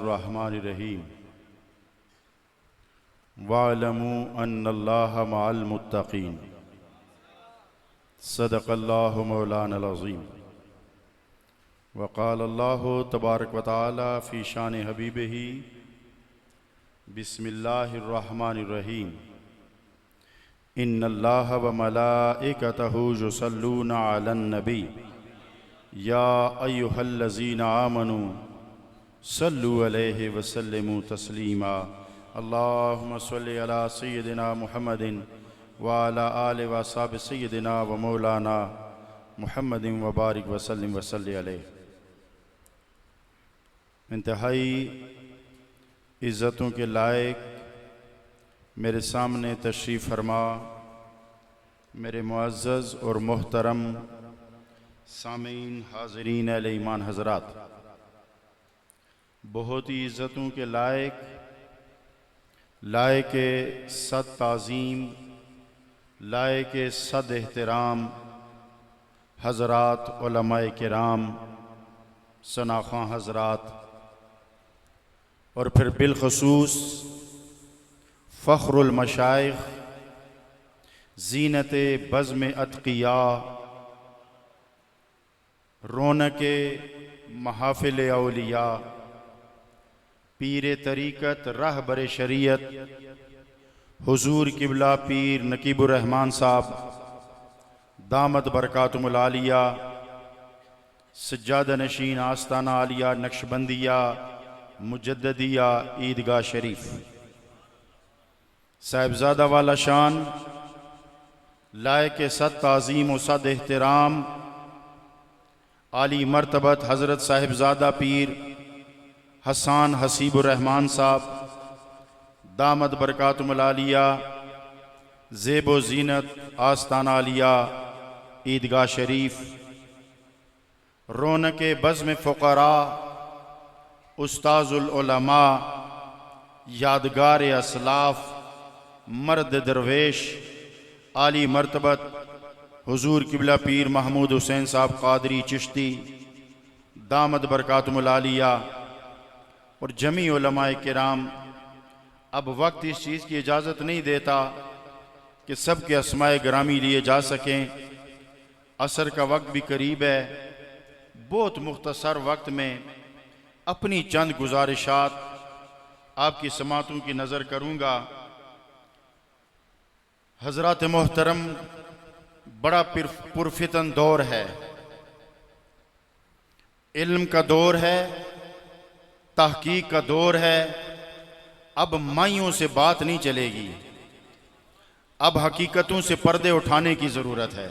बिस्मिल्लाहिर्रहमानिर्रहीम वअलमू अन्नल्लाह मअल मुत्तक़ीन सदक़ल्लाहु मौलानल अज़ीम वक़ालल्लाहु तबारक व तआला फ़ी शान हबीबिही बिस्मिल्लाहिर्रहमानिर्रहीम इन्नल्लाह व मलाइकतहु युसल्लूना अलन नबी या अय्युहल्लज़ीना आमनू सल्लु अलैहि व सल्लिमू तस्लीमा अल्लाहुम्मा सल्लि अला सय्यिदिना मुहम्मदिन व अला आलि व अस्हाबि सय्यिदिना व मौलाना मुहम्मदिन व बारिक व सल्लिम व सल्लि अलैहि। इंतहाई इज़्ज़तों के लायक मेरे सामने तशरीफ़ फरमा मेरे मुअज़्ज़ज़ और मोहतरम सामीन हाज़रीन अहले ईमान हज़रात, बहुत ही इज़्ज़तों के लायक सद ताज़ीम लायक सद एहतराम हज़रात उलमाए किराम सनाख़ां हज़रात और फिर बिलख़ुसूस फ़ख्रुल मशाइख़ ज़ीनत बज़्म अत्क़िया रौनक महाफ़िल औलिया पीर तरीक़त रहबर शरीयत हुज़ूर किबला पीर नकीबुर रहमान साहब दामद बरकातुमुल आलिया सज्जादा नशीन आस्ताना आलिया नक्शबंदिया मुजद्ददिया ईदगाह शरीफ साहिबजादा वाला शान लायक सद ताज़ीम व सद एहतराम आली मर्तबत हज़रत साहिबजादा पीर हसान हसीबुर रहमान साहब दामद बरकातुमुल आलिया ज़ेबो ज़ीनत आस्ताना आलिया ईदगाह शरीफ रौनक बज़्म फ़ुक़रा उस्ताज़ुल उलमा यादगार असलाफ़ मर्द दरवेश आली मर्तबत हुज़ूर किबला पीर महमूद हुसैन साहब क़ादरी चिश्ती दामद बरकातुमुल आलिया और जमी उलमाए किराम। अब वक्त इस चीज़ की इजाज़त नहीं देता कि सब के अस्माए ग्रामी लिए जा सकें, असर का वक्त भी करीब है। बहुत मुख्तसर वक्त में अपनी चंद गुजारिशात आपकी समातों की नज़र करूँगा। हज़रात मोहतरम, बड़ा पुरफितन दौर है, इल्म का दौर है, तहकीक का दौर है। अब माइयों से बात नहीं चलेगी, अब हकीकतों से पर्दे उठाने की ज़रूरत है।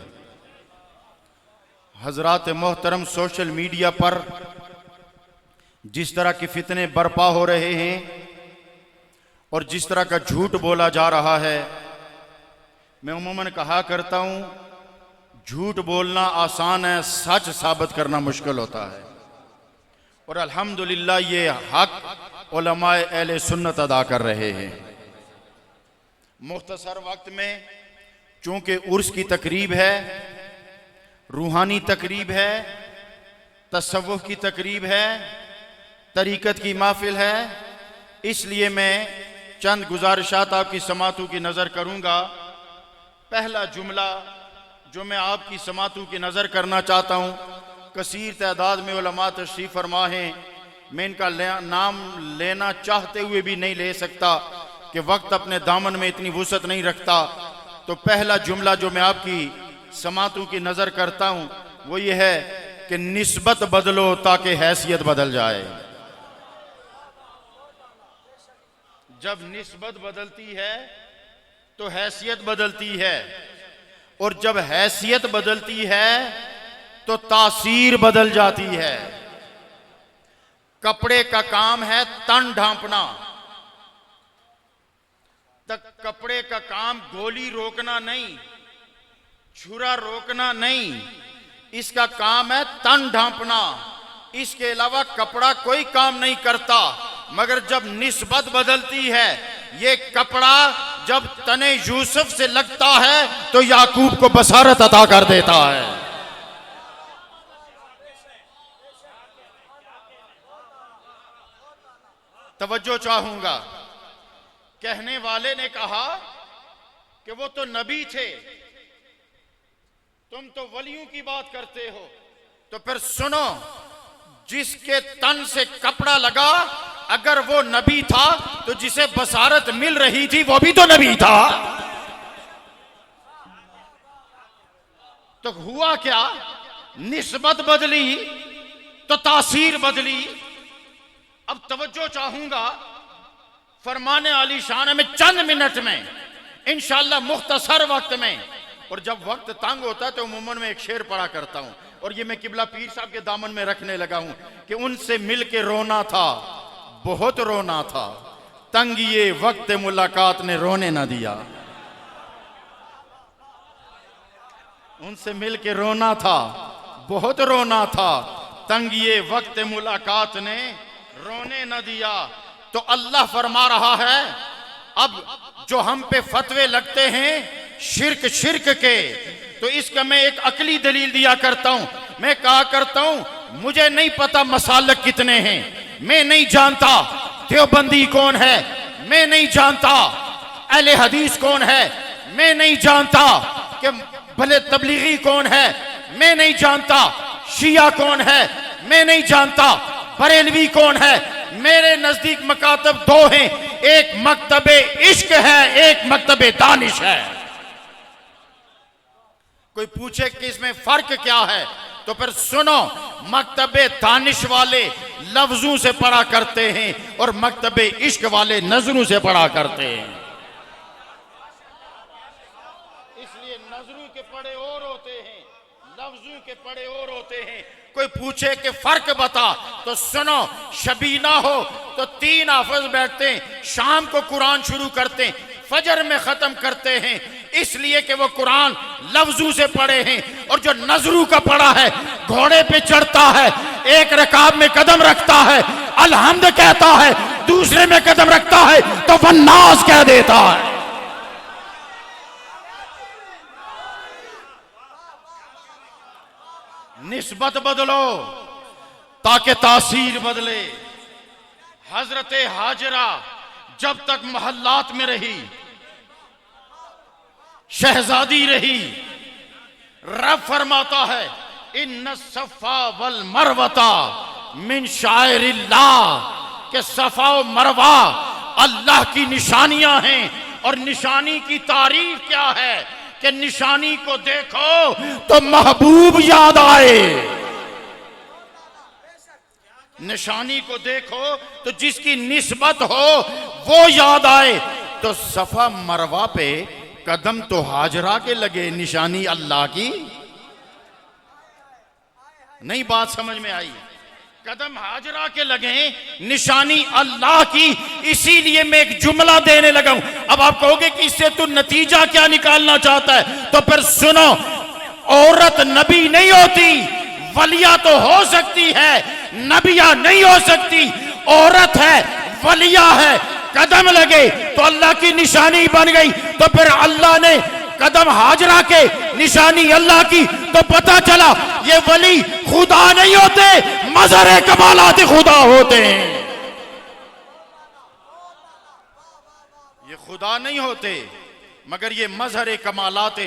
हज़रात मोहतरम, सोशल मीडिया पर जिस तरह के फितने बर्पा हो रहे हैं और जिस तरह का झूठ बोला जा रहा है, मैं उम्मन कहा करता हूँ, झूठ बोलना आसान है, सच साबित करना मुश्किल होता है। और अल्हम्दुलिल्लाह ये हक उलमाए अहले सुन्नत अदा कर रहे हैं। मुख्तसर वक्त में चूँकि उर्स की तकरीब है, रूहानी तकरीब है, तसव्वुफ़ की तकरीब है, तरीक़त की महफ़िल है, इसलिए मैं चंद गुजारिशात आपकी समातों की नज़र करूँगा। पहला जुमला जो मैं आपकी समातों की नज़र करना चाहता हूँ, कसीर तादाद में उलमा तशरीफ़ फरमा हैं, मैं इनका नाम लेना चाहते हुए भी नहीं ले सकता कि वक्त अपने दामन में इतनी वुसअत नहीं रखता। तो पहला जुमला जो मैं आपकी समातों की नज़र करता हूँ वो ये है कि निस्बत बदलो ताकि हैसियत बदल जाए। जब निस्बत बदलती है तो हैसियत बदलती है, और जब हैसियत बदलती है तो तासीर बदल जाती है। कपड़े का काम है तन ढांपना, तक कपड़े का काम गोली रोकना नहीं, छुरा रोकना नहीं, इसका काम है तन ढांपना। इसके अलावा कपड़ा कोई काम नहीं करता। मगर जब निस्बत बदलती है, ये कपड़ा जब तने यूसुफ से लगता है तो याकूब को बसारत अता कर देता है। तवज्जो चाहूंगा। कहने वाले ने कहा कि वो तो नबी थे, तुम तो वलियों की बात करते हो। तो फिर सुनो, जिसके तन से कपड़ा लगा अगर वो नबी था तो जिसे बसारत मिल रही थी वो भी तो नबी था। तो हुआ क्या, निस्बत बदली तो तासीर बदली। अब तवज्जो चाहूंगा, फरमाने आली शान में चंद मिनट में इंशाअल्लाह मुख्तसर वक्त में, और जब वक्त तंग होता है तो उम्मन में एक शेर पढ़ा करता हूं, और ये मैं किबला पीर साहब के दामन में रखने लगा हूं कि उनसे मिलके रोना था, बहुत रोना था, तंगिए वक्त मुलाकात ने रोने ना दिया। उनसे मिलके रोना था, बहुत रोना था, तंगिए वक्त मुलाकात ने रोने न दिया। तो अल्लाह फरमा रहा है, अब जो हम पे फतवे लगते हैं शिर्क शिर्क के, तो इसका मैं एक अकली दलील दिया करता हूं। मैं कहा करता हूं मुझे नहीं पता मसालक कितने हैं, मैं नहीं जानता देवबंदी कौन है, मैं नहीं जानता अहले हदीस कौन है, मैं नहीं जानता कि भले तबलीगी कौन है, मैं नहीं जानता शिया कौन है, मैं नहीं जानता बरेलवी कौन है। मेरे नजदीक मकातब दो हैं, एक मकतबे इश्क है, एक मकतबे दानिश है। कोई पूछे कि इसमें फर्क क्या है, तो फिर सुनो, मकतबे दानिश वाले लफ्जों से पढ़ा करते हैं और मकतबे इश्क वाले नजरों से पढ़ा करते हैं। इसलिए नजरों के पढ़े और होते हैं, लफ्जों के पढ़े और होते हैं। कोई पूछे कि फर्क बता, तो सुनो, शबीना हो तो 3 हाफिज बैठते हैं, शाम को कुरान शुरू करते हैं, फजर में खत्म करते हैं, इसलिए कि वो कुरान लफ्जों से पढ़े हैं। और जो नजरू का पढ़ा है, घोड़े पे चढ़ता है, एक रकाब में कदम रखता है, अलहम्द कहता है, दूसरे में कदम रखता है तो वन्नास कह देता है। निस्बत बदलो ताकि तासीर बदले। हजरत हाजरा जब तक महल्लात में रही, शहजादी रही, रब फरमाता है इन्न सफा वल मरवता मिन शायरिल्लाह, के सफा और मरवा अल्लाह की निशानियां हैं। और निशानी की तारीफ क्या है कि निशानी को देखो तो महबूब याद आए, निशानी को देखो तो जिसकी निस्बत हो वो याद आए। तो सफा मरवा पे कदम तो हाजरा के लगे, निशानी अल्लाह की नहीं। बात समझ में आई? कदम हाजरा के लगे, निशानी अल्लाह की। इसीलिए मैं एक जुमला देने लगा हूं। अब आप कहोगे कि इससे तू नतीजा क्या निकालना चाहता है, तो फिर सुनो, औरत नबी नहीं होती, वलिया तो हो सकती है, नबिया नहीं हो सकती। औरत है, वलिया है, कदम लगे तो अल्लाह की निशानी बन गई। तो फिर अल्लाह ने कदम हाजरा के निशानी अल्लाह की, तो पता चला ये वली खुदा नहीं होते, मज़हर कमालात खुदा होते हैं। ये खुदा नहीं होते मगर ये मज़हर कमालात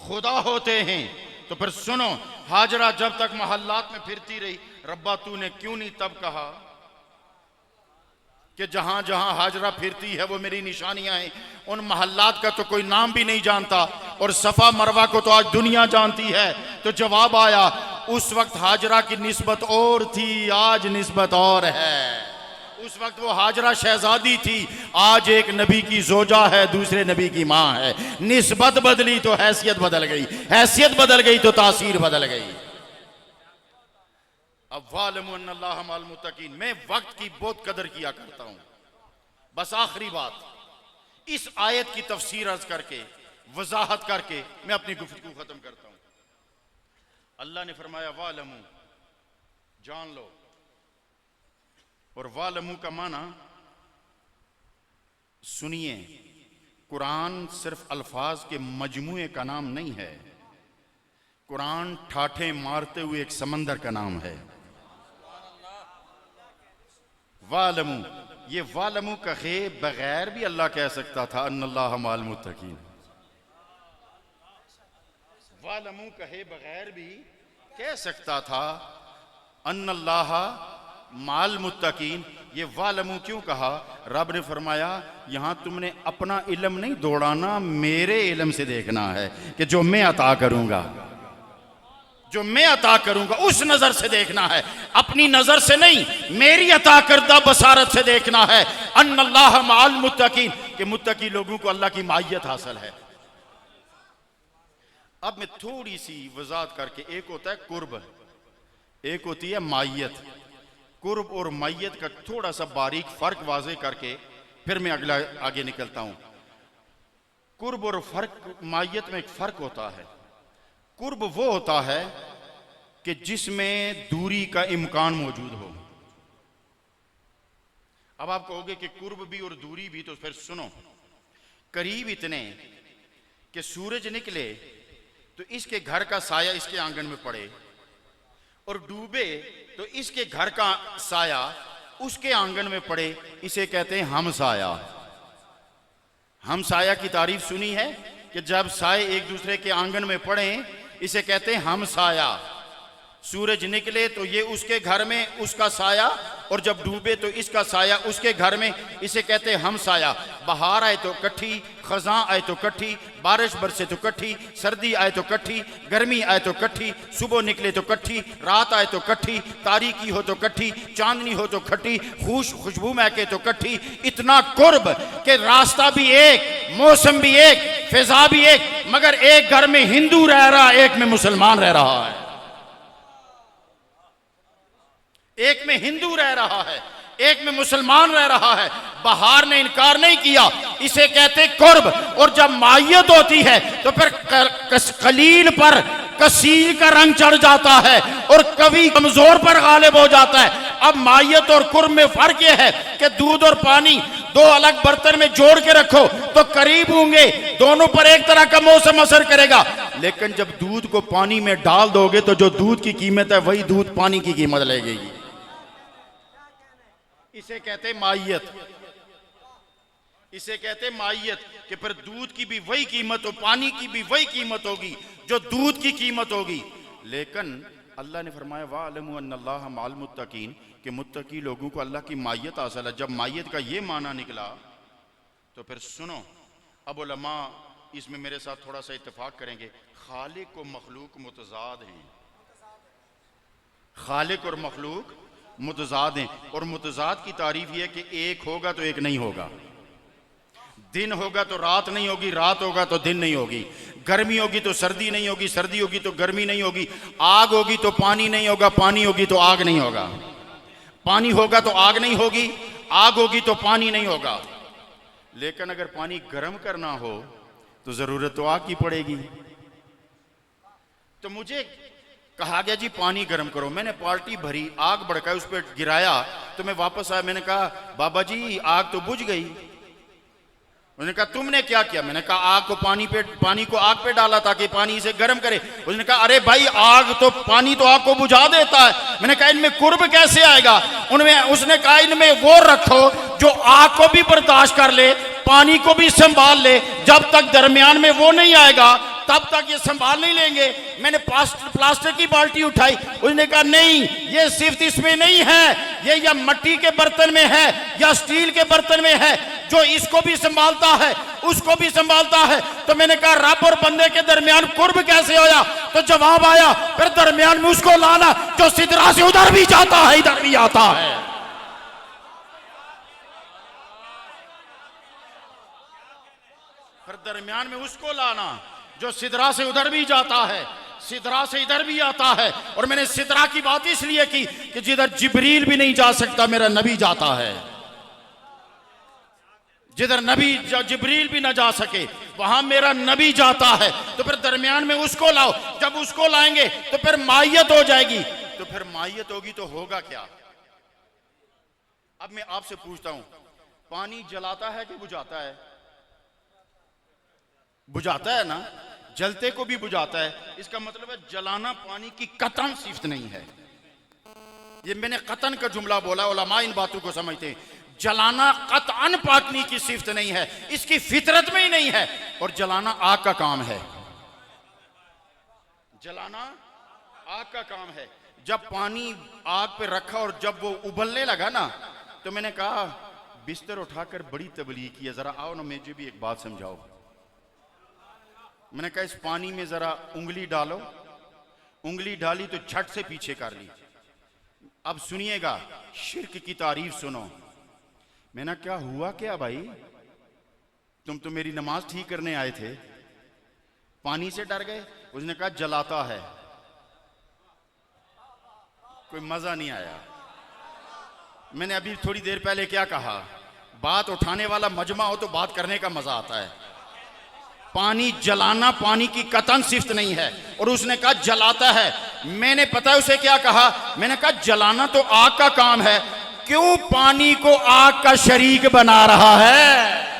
खुदा होते हैं। तो फिर सुनो, हाजरा जब तक मोहल्लात में फिरती रही, रब्बा तूने क्यों नहीं तब कहा कि जहां जहां हाजरा फिरती है वो मेरी निशानियां हैं। उन महल्लात का तो कोई नाम भी नहीं जानता, और सफा मरवा को तो आज दुनिया जानती है। तो जवाब आया, उस वक्त हाजरा की निस्बत और थी, आज निस्बत और है। उस वक्त वो हाजरा शहजादी थी, आज एक नबी की जोजा है, दूसरे नबी की मां है। निस्बत बदली तो हैसियत बदल गई, हैसियत बदल गई तो तासीर बदल गई। अब वालमु अन्नल्लाह मअल मुत्तकीन, मैं वक्त की बहुत कदर किया करता हूं। बस आखिरी बात, इस आयत की तफसीर अर्ज करके, वजाहत करके मैं अपनी गुफ्तगू खत्म करता हूं। अल्लाह ने फरमाया वालमु, जान लो। और वालमु का माना सुनिए, कुरान सिर्फ अल्फाज के मजमुए का नाम नहीं है। कुरान ठाठे मारते हुए एक समंदर का नाम है। वालमु ये वालमू कहे बगैर भी अल्लाह कह सकता था अन्नल्लाह माल मुत्तकीन। वालमू कहे बगैर भी कह सकता था अन्नल्लाह माल मुत्तकीन। ये वालमू क्यों कहा? रब ने फरमाया यहां तुमने अपना इल्म नहीं दौड़ाना, मेरे इल्म से देखना है कि जो मैं अता करूंगा, जो मैं अता करूंगा उस नजर से देखना है, अपनी नजर से नहीं, मेरी अता करदा बसारत से देखना है। अन्नल्लाह माल मुत्तकीन, कि मुत्तकी लोगों को अल्लाह की मायत हासिल है। अब मैं थोड़ी सी वजाहत करके, एक होता है कुर्ब, एक होती है मायत। कुर्ब और मायत का थोड़ा सा बारीक फर्क वाजे करके फिर मैं अगला आगे निकलता हूं। कुर्ब और फर्क, मायत में एक फर्क होता है। कुर्ब वो होता है कि जिसमें दूरी का इम्कान मौजूद हो। अब आप कहोगे कि कुर्ब भी और दूरी भी, तो फिर सुनो, करीब इतने कि सूरज निकले तो इसके घर का साया इसके आंगन में पड़े, और डूबे तो इसके घर का साया उसके आंगन में पड़े, इसे कहते हैं हम साया। हम साया की तारीफ सुनी है कि जब साए एक दूसरे के आंगन में पड़े, इसे कहते हैं हम साया। सूरज निकले तो ये उसके घर में उसका साया, और जब डूबे तो इसका साया उसके घर में, इसे कहते हैं हम साया। बहार आए तो कट्ठी, खज़ां आए तो कट्ठी, बारिश बरसे तो कट्ठी, सर्दी आए तो कट्ठी, गर्मी आए तो कट्ठी, सुबह निकले तो कट्ठी, रात आए तो कट्ठी, तारीकी हो तो कट्ठी, चांदनी हो तो खट्टी, खुशबू महके तो कट्ठी। इतना कुर्ब कि रास्ता भी एक, मौसम भी एक, फिजा भी एक, मगर एक घर में हिंदू रह रहा, एक में मुसलमान रह रहा है। एक में हिंदू रह रहा है, एक में मुसलमान रह रहा है। बहार ने इनकार नहीं किया, इसे कहते कुर्ब। और जब मायत होती है तो फिर कलील पर कसीर का रंग चढ़ जाता है और कभी कमजोर पर गालिब हो जाता है। अब मायत और कुर्ब में फर्क यह है कि दूध और पानी दो अलग बर्तन में जोड़ के रखो तो करीब होंगे, दोनों पर एक तरह का मौसम असर करेगा। लेकिन जब दूध को पानी में डाल दोगे तो जो दूध की कीमत है वही दूध पानी की कीमत लगेगी। इसे कहते मायत, इसे कहते मायत कि फिर दूध की भी वही कीमत हो, पानी की भी वही कीमत होगी जो दूध की कीमत होगी। लेकिन अल्लाह ने फरमाया वालमु अन्नल्लाह माल मुत्तकीन, कि मुत्तकी लोगों को अल्लाह की मायत हासिल है। जब मायत का ये माना निकला तो फिर सुनो, अब उलमा इसमें मेरे साथ थोड़ा सा इत्तेफाक करेंगे। खालिक और मखलूक मुतजाद हैं, खालिक और मखलूक मुतजाद हैं। और मुतजाद की तारीफ यह कि एक होगा तो एक नहीं होगा, दिन होगा तो रात नहीं होगी, रात होगा तो दिन नहीं होगी, गर्मी होगी तो सर्दी नहीं होगी, सर्दी होगी तो गर्मी नहीं होगी, आग होगी तो पानी नहीं होगा, पानी होगी तो आग नहीं होगा, पानी होगा तो आग नहीं होगी, आग होगी तो पानी नहीं होगा। लेकिन अगर पानी गर्म करना हो तो जरूरत तो आग की पड़ेगी। तो मुझे कहा गया जी पानी गर्म करो, मैंने पार्टी भरी, आग भड़काई, उस पर गिराया, तो मैं वापस आया, मैंने कहा बाबा जी आग तो बुझ गई। उन्होंने कहा तुमने क्या किया? मैंने कहा आग को पानी को आग पे डाला ताकि पानी इसे गर्म करे। उसने कहा अरे भाई आग तो पानी तो आग को बुझा देता है। मैंने कहा इनमें कुर्ब कैसे आएगा? उसने कहा इनमें वो रखो जो आग को भी बर्दाश्त कर ले, पानी को भी संभाल ले, जब तक दरमियान में वो नहीं आएगा तब तक ये संभाल नहीं लेंगे। मैंने प्लास्टिक की बाल्टी उठाई, उसने कहा नहीं ये सिर्फ इसमें नहीं है, ये या मिट्टी के बर्तन में है या स्टील के बर्तन में है, जो इसको भी संभालता है उसको भी संभालता है। तो मैंने कहा रब और बंदे के दरमियान कुर्ब कैसे होया? तो जवाब आया फिर दरमियान में उसको लाना जो सिदरा से उधर भी जाता है इधर भी आता है। फिर दरमियान में उसको लाना जो सिदरा से उधर भी जाता है, सिदरा से इधर भी आता है। और मैंने सिदरा की बात इसलिए की कि जिधर जिब्रील भी नहीं जा सकता मेरा नबी जाता है, जिधर नबी जिब्रील भी ना जा सके वहां मेरा नबी जाता है। तो फिर दरमियान में उसको लाओ, जब उसको लाएंगे तो फिर मायत हो जाएगी। तो फिर मायत होगी तो होगा क्या? अब मैं आपसे पूछता हूं, पानी जलाता है कि बुझाता है? बुझाता है ना, जलते को भी बुझाता है। इसका मतलब है जलाना पानी की कतन सिफ्त नहीं है। ये मैंने कतन का जुमला बोला, उलमा इन बातों को समझते हैं। जलाना कतअन पाकनी की सिफत नहीं है, इसकी फितरत में ही नहीं है। और जलाना आग का काम है, जलाना आग का काम है। जब पानी आग पे रखा और जब वो उबलने लगा ना, तो मैंने कहा बिस्तर उठाकर बड़ी तबलीग की है, जरा आओ ना मुझे भी एक बात समझाओ। मैंने कहा इस पानी में जरा उंगली डालो। उंगली डाली तो झट से पीछे कर ली। अब सुनिएगा, शिर्क की तारीफ सुनो। मैंने क्या हुआ क्या भाई, तुम तो मेरी नमाज ठीक करने आए थे, पानी से डर गए? उसने कहा जलाता है। कोई मजा नहीं आया। मैंने अभी थोड़ी देर पहले क्या कहा, बात उठाने वाला मजमा हो तो बात करने का मजा आता है। पानी जलाना पानी की कतन सिफ्त नहीं है, और उसने कहा जलाता है। मैंने पता है उसे क्या कहा, मैंने कहा जलाना तो आग का काम है, क्यों पानी को आग का शरीक बना रहा है?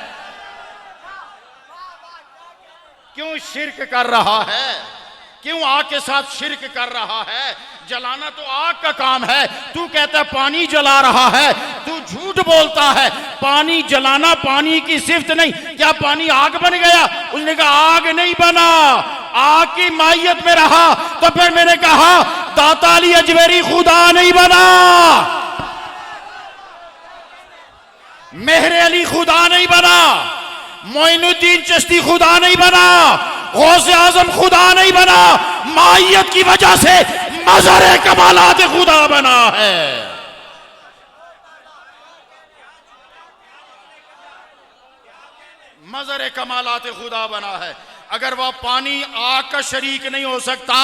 क्यों शिर्क कर रहा है? क्यों आग के साथ शिर्क कर रहा है? जलाना तो आग का काम है, तू कहता है पानी जला रहा है, तू झूठ बोलता है। पानी जलाना पानी की सिफ्त नहीं। क्या पानी आग बन गया? उसने कहा आग नहीं बना, आग की माहियत में रहा। तो फिर मैंने कहा दाता अली अजमेरी खुदा नहीं बना, मेहर अली खुदा नहीं बना, मोइनुद्दीन चिश्ती खुदा नहीं बना, गौसे आजम खुदा नहीं बना, माहियत की वजह से मज़हर कमालात खुदा बना है। मज़हर कमालात खुदा बना है। अगर वह पानी आग का शरीक नहीं हो सकता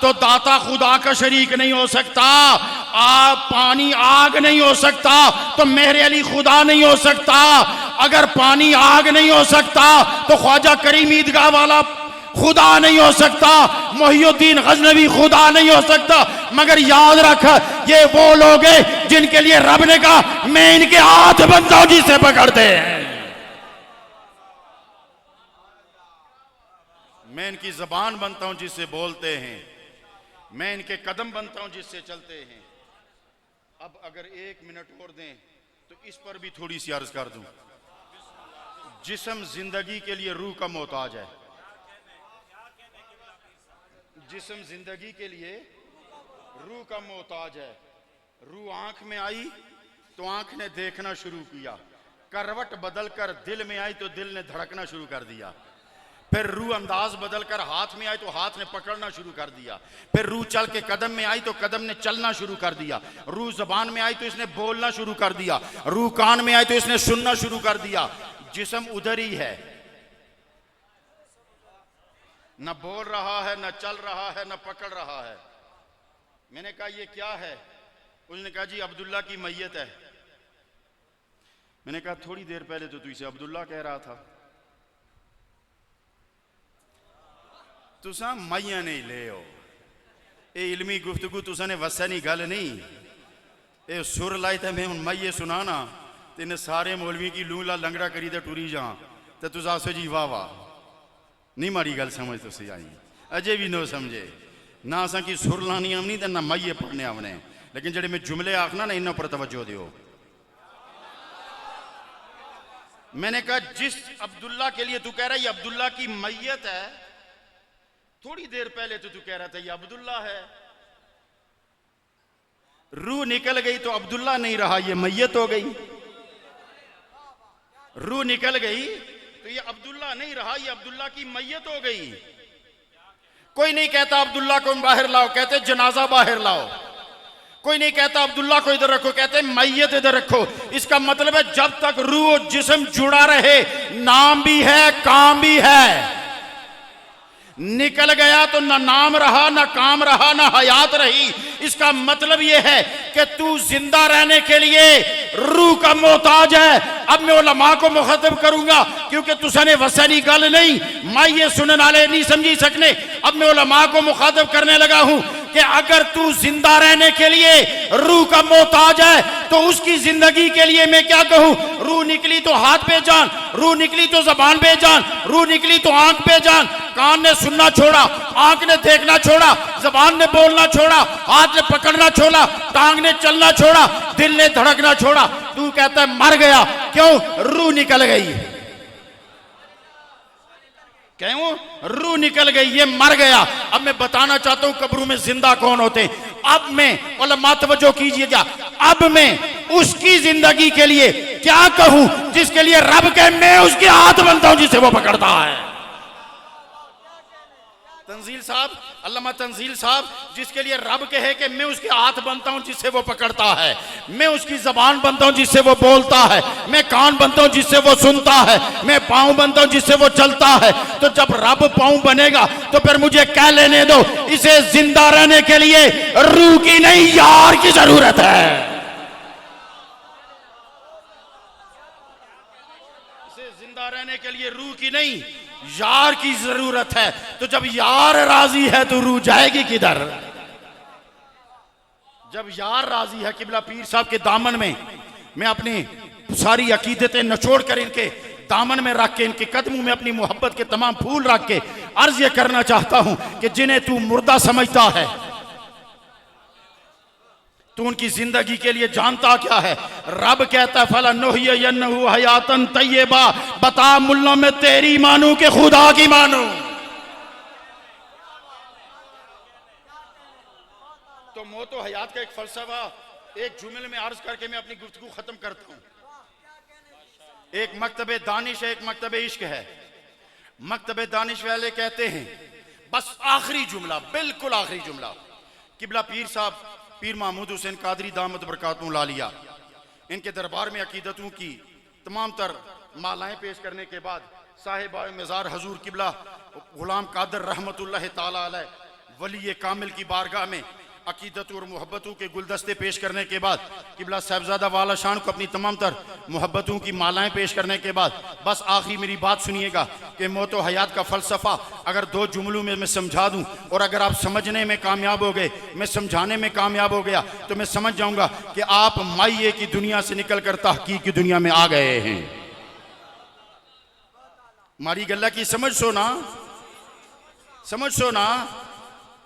तो दाता खुदा का शरीक नहीं हो सकता। पानी आग नहीं हो सकता तो मेहर अली खुदा नहीं हो सकता। अगर पानी आग नहीं हो सकता तो ख्वाजा करीम ईदगाह वाला खुदा नहीं हो सकता, मोहिउद्दीन गजनवी खुदा नहीं हो सकता। मगर याद रख, ये वो लोग हैं जिनके लिए रब ने कहा मैं इनके हाथ बनता हूं जिसे पकड़ते हैं, मैं इनकी जबान बनता हूं जिससे बोलते हैं, मैं इनके कदम बनता हूं जिससे चलते हैं। अब अगर 1 मिनट और दें तो इस पर भी थोड़ी सी अर्ज कर दूं। जिस्म जिंदगी के लिए रूह का मोहताज है। जिस्म जिंदगी के लिए रूह का मोहताज है। रूह आंख में आई तो आंख ने देखना शुरू किया, करवट बदलकर दिल में आई तो दिल ने धड़कना शुरू कर दिया। फिर रूह अंदाज बदलकर हाथ में आई तो हाथ ने पकड़ना शुरू कर दिया। फिर रूह चल के कदम में आई तो कदम ने चलना शुरू कर दिया। रूह जबान में आई तो इसने बोलना शुरू कर दिया। रूह कान में आई तो इसने सुनना शुरू कर दिया। जिस्म उधर ही है, न बोल रहा है, न चल रहा है, न पकड़ रहा है। मैंने कहा ये क्या है? उसने कहा जी अब्दुल्ला की मैयत है। मैंने कहा थोड़ी देर पहले तो तू इसे अब्दुल्ला कह रहा था। तुसा मैया नहीं ले हो, ये इल्मी गुफ्तगू तुसा ने वसनी गल नहीं, ये सुर लाई तो मैं हूं मैये सुनाना तेने सारे मौलवी की लूला लंगड़ा करी तो टुरी जा तो तुस आसो जी वाह वाह नहीं माड़ी गल समझ तो सी आई अजे भी नो समझे ना असा की सुर लानी आमनी तो ना मैये पढ़ने आवने। लेकिन जेडे मैं जुमले आखना ना इन्हों पर तवज्जो दियो। मैंने कहा जिस अब्दुल्ला के लिए तू कह रहा है ये अब्दुल्ला की मैयत है, थोड़ी देर पहले तो तू कह रहा था ये अब्दुल्ला है। रूह निकल गई तो अब्दुल्ला नहीं रहा, ये मैयत हो गई। रूह निकल गई तो ये अब्दुल्ला नहीं रहा, ये अब्दुल्ला की मैयत हो गई। कोई नहीं कहता अब्दुल्ला को बाहर लाओ, कहते जनाजा बाहर लाओ। कोई नहीं कहता अब्दुल्ला को इधर रखो, कहते मैयत इधर रखो। इसका मतलब है जब तक रूह जिस्म जुड़ा रहे, नाम भी है काम भी है। निकल गया तो ना नाम रहा, ना काम रहा, ना हयात रही। इसका मतलब यह है कि तू जिंदा रहने के लिए रूह का मोहताज है। अब मैं उलमा को मुखातब करूंगा क्योंकि तुसने वसनी गल नहीं, मैं ये सुनने वाले नहीं समझी सकने। अब मैं उलमा को मुखातब करने लगा हूं कि अगर तू जिंदा रहने के लिए रूह का मोहताज है तो उसकी जिंदगी के लिए मैं क्या कहूं? रूह निकली तो हाथ पे जान, रूह निकली तो जबान पे जान, रूह निकली तो आंख पे जान। कान ने सुनना छोड़ा, आंख ने देखना छोड़ा, जबान ने बोलना छोड़ा, हाथ ने पकड़ना छोड़ा, टांग ने चलना छोड़ा, दिल ने धड़कना छोड़ा। तू कहता है मर गया, क्यों? रूह निकल गई। क्यों? रूह निकल गई, ये मर गया। अब मैं बताना चाहता हूं कब्रों में जिंदा कौन होते हैं। अब मैं उलमा तवज्जो कीजिएगा, अब मैं उसकी जिंदगी के लिए क्या कहूं जिसके लिए रब के मैं उसके हाथ बनता हूं जिसे वो पकड़ता है। तंजील साहब, अल्लामा तंजील साहब, जिसके लिए रब कहे कि मैं उसके हाथ बनता हूं जिससे वो पकड़ता है, मैं उसकी जबान बनता हूं जिससे वो बोलता है, मैं कान बनता हूं जिससे वो सुनता है, मैं पांव बनता हूं जिससे वो चलता है। तो जब रब पांव बनेगा तो फिर मुझे कह लेने दो, इसे जिंदा रहने के लिए रूह की नहीं यार की जरूरत है। इसे जिंदा रहने के लिए रूह की नहीं यार की जरूरत है। तो जब यार राजी है तो रूह जाएगी किधर? जब यार राजी है, किबला पीर साहब के दामन में मैं अपनी सारी अकीदतें निचोड़ कर इनके दामन में रख के, इनके कदमों में अपनी मोहब्बत के तमाम फूल रख के अर्ज ये करना चाहता हूं कि जिन्हें तू मुर्दा समझता है, तू उनकी जिंदगी के लिए जानता क्या है? रब कहता है फलनुहयिन्नहु हयातन तय्यबा। बता मुल्ला मैं तेरी मानू के खुदा की मानू? तो मौत व हयात का एक फलसफा एक जुमले में अर्ज करके मैं अपनी गुफ्तगू खत्म करता हूं। एक मकतबे दानिश है, एक मकतबे इश्क है। मकतबे दानिश वाले कहते हैं, बस आखिरी जुमला, बिल्कुल आखिरी जुमला, किबला पीर साहब पीर महमूद हुसैन कादरी दामत बरकातुहू लालिया, इनके दरबार में अकीदतों की तमाम तर मालाएं पेश करने के बाद साहिब मज़ार हजूर किबला गुलाम कादर रहमतुल्लाह ताला अलैह वली कामिल की बारगाह में अकीदत और मोहब्बतों के गुलदस्ते पेश करने के बाद, किबला साहबजादा वाला शान को अपनी तमाम तर मोहब्बतों की मालाएं पेश करने के बाद, बस आखिरी मेरी बात सुनिएगा कि मौत व हयात का फ़लसफ़ा अगर दो जुमलों में मैं समझा दूं और अगर आप समझने में कामयाब हो गए, मैं समझाने में कामयाब हो गया, तो मैं समझ जाऊंगा कि आप माइये की दुनिया से निकल कर तहकीक की दुनिया में आ गए हैं। मारी गल्ला की समझ सो ना, समझ सो ना,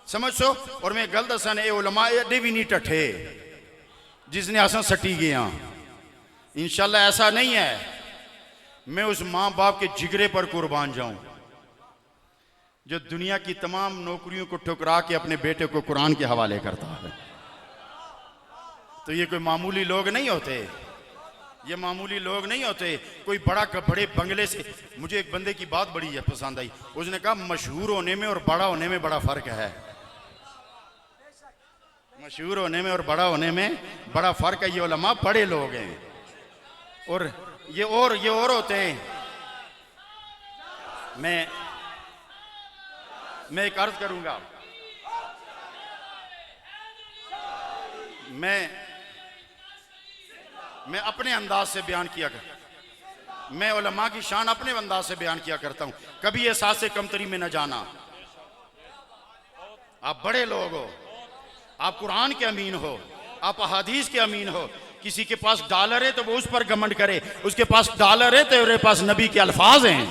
समझ सो। और मैं गल दसा ने उलमा एडे भी नहीं टठे जिसने असा सटी गया। इंशाल्लाह ऐसा नहीं है, मैं उस माँ बाप के जिगरे पर कुर्बान जाऊं जो दुनिया की तमाम नौकरियों को ठुकरा के अपने बेटे को कुरान के हवाले करता है। तो ये कोई मामूली लोग नहीं होते, ये मामूली लोग नहीं होते। कोई बड़े बंगले से, मुझे एक बंदे की बात बड़ी पसंद आई, उसने कहा मशहूर होने में और बड़ा होने में बड़ा फर्क है। मशहूर होने में और बड़ा होने में बड़ा फर्क है। ये उलमा बड़े लोग हैं और ये और होते हैं। मैं एक अर्ज करूंगा, मैं अपने अंदाज से बयान किया कर, मैं उलमा की शान अपने अंदाज से बयान किया करता हूं। कभी एहसास से कमतरी में न जाना। आप बड़े लोग हो, आप कुरान के अमीन हो, आप अहादीस के अमीन हो। किसी के पास डॉलर है तो वो उस पर घमंड करे, उसके पास डॉलर है तो मेरे पास नबी के अल्फाज हैं।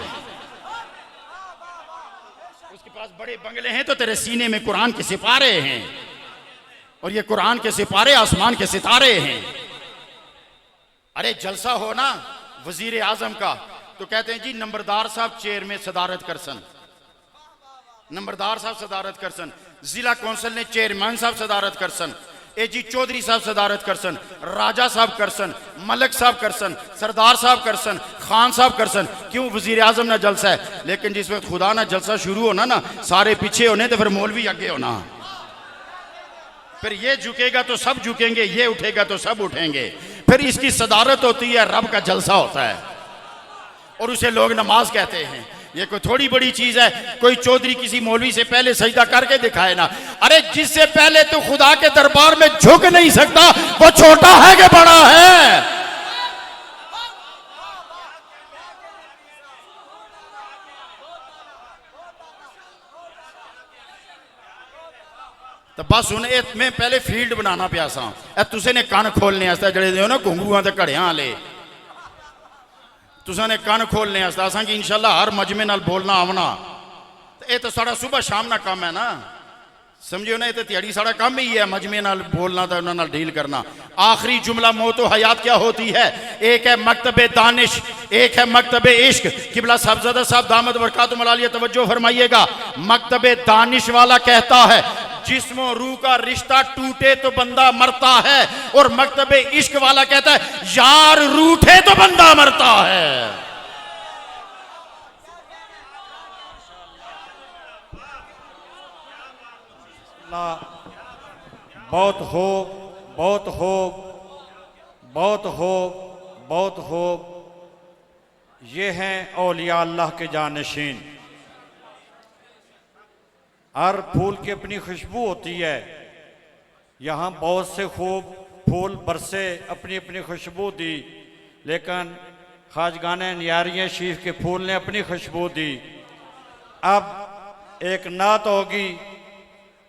उसके पास बड़े बंगले हैं तो तेरे सीने में कुरान के सिपारे हैं, और ये कुरान के सिपारे आसमान के सितारे हैं। अरे जलसा हो ना वजीर आजम का तो कहते हैं जी नंबरदार साहब चेयर में सदारत करसन, नंबरदार साहब सदारत करसन, जिला कौंसिल ने चेयरमैन साहब सदारत करसन, एजी चौधरी साहब सदारत करसन, राजा साहब करसन, मलक साहब करसन, सरदार साहब करसन, खान साहब करसन। क्यों? वजीर आजम ना जलसा है। लेकिन जिस वक्त खुदा ना जलसा शुरू होना ना, सारे पीछे होने तो फिर मौलवी आगे होना। फिर ये झुकेगा तो सब झुकेंगे, ये उठेगा तो सब उठेंगे। फिर इसकी सदारत होती है, रब का जलसा होता है और उसे लोग नमाज कहते हैं। ये कोई थोड़ी बड़ी चीज है। कोई चौधरी किसी मौलवी से पहले सजदा करके दिखाए ना। अरे जिससे पहले तो खुदा के दरबार में झुक नहीं सकता वो छोटा है कि बड़ा है? तो बस हूं मैं पहले फील्ड बनाना पिया सा। तुसे ने कान खोलने जड़े ना घुंगुआ ते घड़ियां वाले, तुसा ने कान खोलने असा कि इंशाल्लाह हर मजमे नाल बोलना आवना। ये तो साड़ा सुबह शाम ना काम है ना, समझियो ना, तो त्याड़ी साड़ा काम ही है मजमे नाल बोलना तो उन्होंने डील करना। आखिरी जुमला मौत व हयात क्या होती है? एक है मकतबे दानिश, एक है मकतबे इश्क। किबला साहबजादा साहब दामद बरकातुहुम अलिया तवज्जो फरमाइएगा। मकतबे दानिश वाला कहता है जिस्म और रूह का रिश्ता टूटे तो बंदा मरता है, और मकतबे इश्क वाला कहता है यार रूठे तो बंदा मरता है। बहुत हो, बहुत हो, बहुत हो, बहुत हो। ये हैं औलिया अल्लाह के जानशीन। हर फूल की अपनी खुशबू होती है। यहाँ बहुत से खूब फूल बरसे, अपनी अपनी खुशबू दी, लेकिन ख्वाजगाने नियारियाँ शीफ के फूल ने अपनी खुशबू दी। अब एक नात होगी,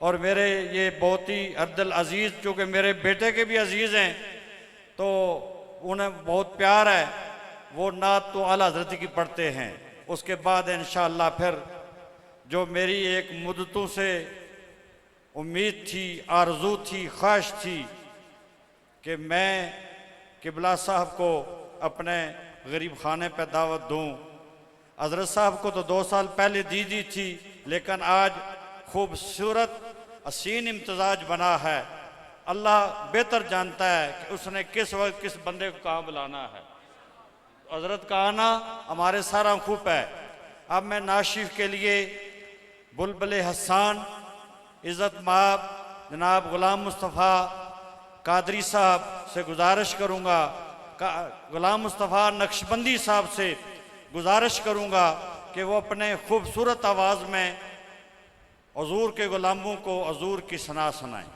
और मेरे ये बहुत ही अब्दुल अजीज़, चूँकि मेरे बेटे के भी अजीज़ हैं, तो उन्हें बहुत प्यार है, वो नात तो आला हज़रत की पढ़ते हैं। उसके बाद इंशाअल्लाह फिर जो मेरी एक मुद्दतों से उम्मीद थी, आरज़ू थी, ख्वाहिश थी कि मैं किबला साहब को अपने गरीब खाने पर दावत दूँ। हज़रत साहब को तो 2 साल पहले दी थी, लेकिन आज खूबसूरत हसीन इम्तजाज बना है। अल्लाह बेहतर जानता है कि उसने किस वक्त किस बंदे को कहाँ बुलाना है। हज़रत का आना हमारे सारा खूब है। अब मैं नाशिफ के लिए बुलबुल हसान, इज़्ज़त माब जनाब ग़ुलाम मुस्तफ़ा कादरी साहब से गुजारिश करूँगा, ग़ुलाम मुस्तफ़ा नक्शबंदी साहब से गुजारिश करूँगा कि वो अपने खूबसूरत आवाज़ में हुज़ूर के ग़ुलामों को हुज़ूर की सना सुनाएं।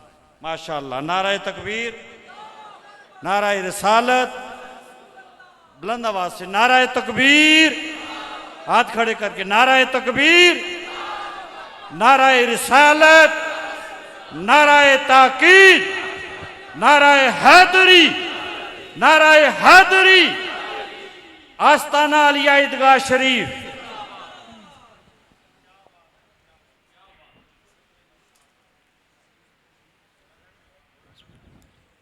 माशाअल्लाह। नाराए तकबीर, नाराए रिसालत, बुलंद आवाज़ से नाराए तकबीर, हाथ खड़े करके नाराए तकबीर, नाराए रिसालत, नाराए ताकीद, नाराए हैदरी, नाराए हैदरी। आस्ताना अलिया ईदगाह शरीफ।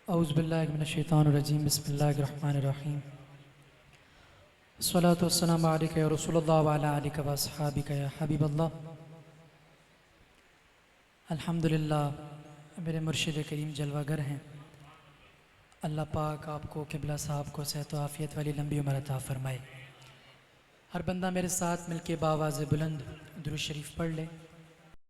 औज़ु बिल्लाहि मिनश्शैतानिर्रजीम, बिस्मिल्लाहिर्रहमानिर्रहीम। अस्सलातु वस्सलामु अलैका या रसूलल्लाह व अला आलिका व अस्हाबिका या हबीबल्लाह। अल्हम्दुलिल्लाह, मेरे मुर्शिद करीम जलवागर हैं। अल्लाह पाक आपको किबला साहब को सेहत व आफ़ियत वाली लंबी उम्र अता फ़रमाए। हर बंदा मेरे साथ मिलके बावाज़ बुलंद दुरूद शरीफ पढ़ ले।